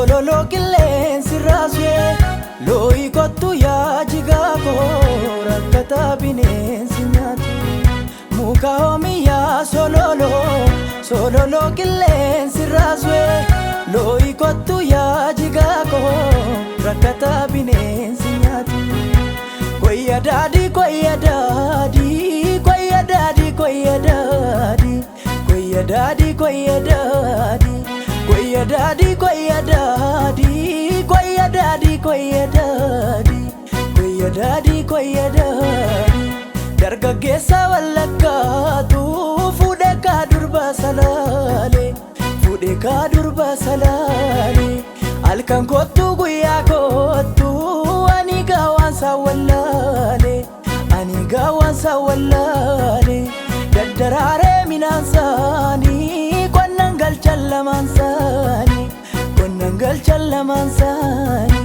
sololo qilleensi raasee looyi kottu yaa jigaa koo rakkata bineensi nyaatu muka hoomiyaa sololo qilleensi raasee looyi kottu yaa jigaa koo rakkata bineensi nyaatu koyya daadii koyya daadii koyya daadii koyya daadii koyya daadii koyya daadii koyya daadii koyya daadii koyya daadii koyya daadii koyya daadii koyya daadii dargaggeessa wallakkaatu fuudhee kaa durba salaalee fuudhee kaa durba salaalee halkan kottu guyyaa kottu ani gaawwansa wallaalee ani gaawwansa wallaalee daddaraaree minaansaanii qonnan galchan lamaan saanii qonnan galchan lamaan saanii